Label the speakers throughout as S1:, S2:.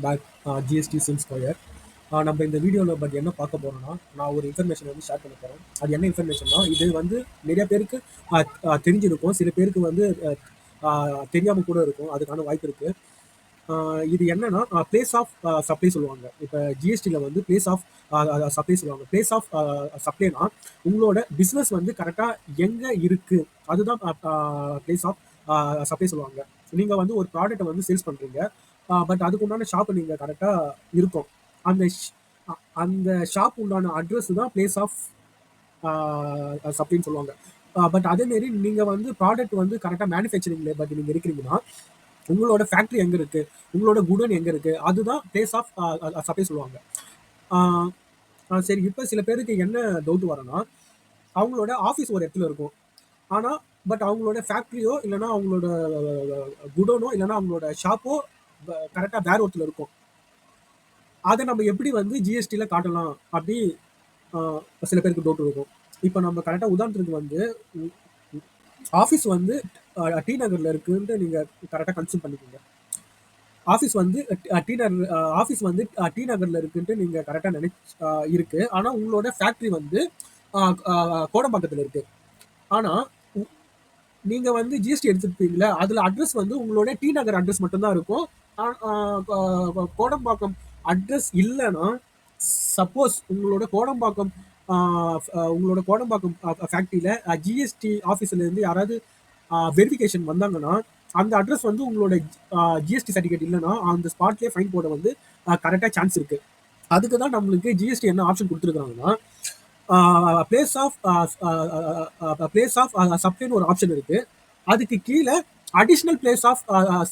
S1: Back GST sim square. நம்ம இந்த வீடியோவில் பட் என்ன பார்க்க போறோம்னா, நான் ஒரு இன்ஃபர்மேஷன் வந்து ஷேர் பண்ண போகிறேன். அது என்ன இன்ஃபர்மேஷன்னா, இது வந்து நிறைய பேருக்கு தெரிஞ்சிருக்கும், சில பேருக்கு வந்து தெரியாமல் கூட இருக்கும். அதுக்கான வாய்ப்பு இருக்கு. இது என்னன்னா, பிளேஸ் ஆஃப் சப்ளை சொல்லுவாங்க. இப்போ ஜிஎஸ்டியில் வந்து பிளேஸ் ஆஃப் சப்ளை சொல்லுவாங்க. பிளேஸ் ஆஃப் சப்ளைனா உங்களோட பிஸ்னஸ் வந்து கரெக்டாக எங்கே இருக்கு, அதுதான் பிளேஸ் ஆஃப் சப்ளை சொல்லுவாங்க. நீங்கள் வந்து ஒரு ப்ராடக்ட்டை வந்து சேல்ஸ் பண்ணுறீங்க, பட் அதுக்கு உண்டான ஷாப் நீங்கள் கரெக்டாக இருக்கும். அந்த அந்த ஷாப் உண்டான அட்ரஸ் தான் பிளேஸ் ஆஃப் சப்ளைன்னு சொல்லுவாங்க. பட் அதேமாரி நீங்கள் வந்து ப்ராடக்ட் வந்து கரெக்டாக மேனுஃபேக்சரிங்ல பட் நீங்கள் இருக்கிறீங்கன்னா, உங்களோட ஃபேக்ட்ரி எங்கே இருக்குது, உங்களோட குடோன் எங்கே இருக்குது, அதுதான் பிளேஸ் ஆஃப் சப்ளை சொல்லுவாங்க. சரி, இப்போ சில பேருக்கு என்ன டவுட் வரும்னா, அவங்களோட ஆஃபீஸ் ஒரு இடத்துல இருக்கும். ஆனால் பட் அவங்களோட ஃபேக்ட்ரியோ இல்லைன்னா அவங்களோட குடோனோ இல்லைன்னா அவங்களோட ஷாப்போ கரெக்டாக வேற ஒருத்தர் இருக்கும். அதை நம்ம எப்படி வந்து ஜிஎஸ்டியில் காட்டலாம் அப்படி சில பேருக்கு டவுட் இருக்கும். இப்போ நம்ம கரெக்டாக உதாரணத்துக்கு வந்து ஆஃபீஸ் வந்து டி நகரில் இருக்குன்ட்டு நீங்கள் கரெக்டாக கன்சியூம் பண்ணிக்கோங்க. ஆஃபீஸ் வந்து ஆஃபீஸ் வந்து டி நகரில் இருக்குன்ட்டு நீங்கள் கரெக்டாக இருக்கு. ஆனால் உங்களோட ஃபேக்ட்ரி வந்து கோடம்பாக்கத்தில் இருக்கு. ஆனால் நீங்கள் வந்து ஜிஎஸ்டி எடுத்துருப்பீங்களா, அதில் அட்ரஸ் வந்து உங்களோட டி நகர் அட்ரஸ் மட்டும்தான் இருக்கும். கோடம்பாக்கம் அட்ரஸ் இல்லைன்னா, சப்போஸ் உங்களோட கோடம்பாக்கம் ஃபேக்ட்ரியில் ஜிஎஸ்டி ஆஃபீஸில் யாராவது வெரிஃபிகேஷன் வந்தாங்கன்னா, அந்த அட்ரஸ் வந்து உங்களோட ஜிஎஸ்டி சர்டிஃபிகேட் இல்லைன்னா அந்த ஸ்பாட்லேயே ஃபைன் போட வந்து கரெக்டாக சான்ஸ் இருக்குது. அதுக்கு தான் நம்மளுக்கு ஜிஎஸ்டி என்ன ஆப்ஷன் கொடுத்துருக்காங்கன்னா, பிளேஸ் ஆஃப் சப்ளைன்னு ஒரு ஆப்ஷன் இருக்கு. அதுக்கு கீழே அடிஷ்னல் பிளேஸ் ஆஃப்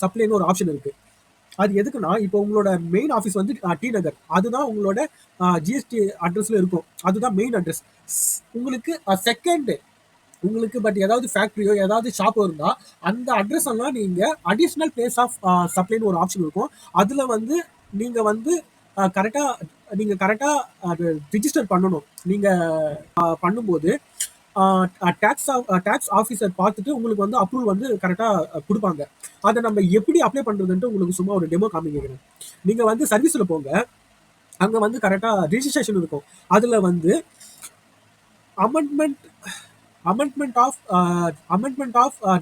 S1: சப்ளைன்னு ஒரு ஆப்ஷன் இருக்கு. அது எதுக்குன்னா, இப்போ உங்களோட மெயின் ஆஃபீஸ் வந்து டி நகர், அதுதான் உங்களோட ஜிஎஸ்டி அட்ரஸ்ல இருக்கும். அதுதான் மெயின் அட்ரஸ். உங்களுக்கு செகண்ட் உங்களுக்கு பட் ஏதாவது ஃபேக்ட்ரியோ ஏதாவது ஷாப்போ இருந்தால் அந்த அட்ரஸ் எல்லாம் நீங்கள் அடிஷ்னல் பிளேஸ் ஆஃப் சப்ளைன்னு ஒரு ஆப்ஷன் இருக்கும். அதில் வந்து நீங்கள் வந்து கரெக்டாக அது ரிஜிஸ்டர் பண்ணணும். நீங்கள் பண்ணும்போது டேக்ஸ் ஆஃபீஸர் பார்த்துட்டு உங்களுக்கு வந்து அப்ரூவல் வந்து கரெக்டாக கொடுப்பாங்க. அதை நம்ம எப்படி அப்ளை பண்ணுறதுன்ட்டு உங்களுக்கு சும்மா ஒரு டெமோ காமிக்கிறேன். நீங்கள் வந்து சர்வீஸில் போங்க, அங்கே வந்து கரெக்டாக ரிஜிஸ்ட்ரேஷன் இருக்கும். அதில் வந்து amendment of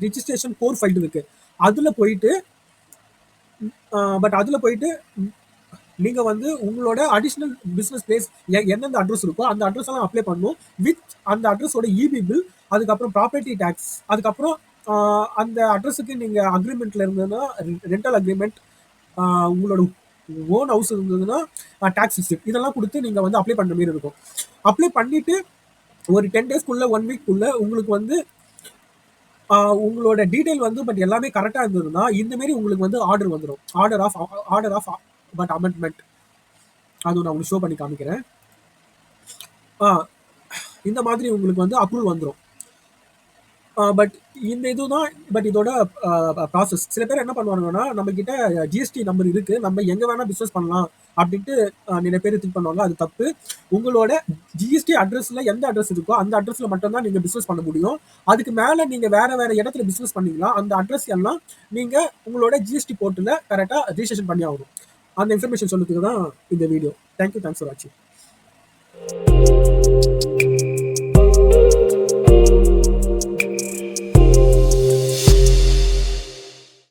S1: registration core file இருக்கு. அதில் போயிட்டு நீங்க வந்து உங்களோட அடிஷனல் பிசினஸ் பிளேஸ் எந்தெந்த அட்ரஸ் இருக்கோ அந்த அட்ரஸ் எல்லாம் அப்ளை பண்ணும். வித் அந்த அட்ரஸோட இபி பில், அதுக்கப்புறம் ப்ராப்பர்ட்டி டேக்ஸ், அதுக்கப்புறம் அந்த அட்ரஸுக்கு நீங்க அக்ரிமெண்ட்ல இருந்ததுன்னா ரெண்டல் அக்ரிமெண்ட், உங்களோட ஓன் ஹவுஸ் இருந்ததுன்னா டேக்ஸ் ரிசிப்ட், இதெல்லாம் கொடுத்து நீங்க வந்து அப்ளை பண்ற மாதிரி இருக்கும். அப்ளை பண்ணிட்டு ஒரு 10 டேஸ்க்குள்ள 1 வீக்குள்ள உங்களுக்கு வந்து உங்களோட டீடைல் வந்து பட் எல்லாமே கரெக்டாக இருந்ததுன்னா இந்த மாதிரி உங்களுக்கு வந்து ஆர்டர் வந்துடும். Order of but amendment. அது நான் உங்களுக்கு ஷோ பண்ணி காமிக்கிறேன். இந்த மாதிரி உங்களுக்கு வந்து அப்ரூவல் வந்துடும். பட் இந்த இதுதான் இதோட ப்ராசஸ். சில பேர் என்ன பண்ணுவாங்கன்னா, நம்ம கிட்ட ஜிஎஸ்டி நம்பர் இருக்கு, நம்ம எங்க வேணா பிசினஸ் பண்ணலாம் அப்படின்ட்டு நிறைய பேர் திங்க் பண்ணுவாங்க. அது தப்பு. உங்களோட ஜிஎஸ்டி அட்ரஸ்ல எந்த அட்ரஸ் இருக்கோ அந்த அட்ரஸ்ல மட்டும்தான் நீங்க பிசினஸ் பண்ண முடியும். அதுக்கு மேல நீங்க வேற இடத்துல பிசினஸ் பண்ணீங்களா அந்த அட்ரஸ் எல்லாம் நீங்க உங்களோட ஜிஎஸ்டி போர்ட்டல கரெக்டா ரிஜிஸ்ட்ரேஷன் பண்ணி ஆகணும். அந்த இன்ஃபர்மேஷன் சொல்றதுக்கு தான் இந்த வீடியோ. தேங்க்யூ, தேங்க்ஸ் ஃபார் வாட்சிங்.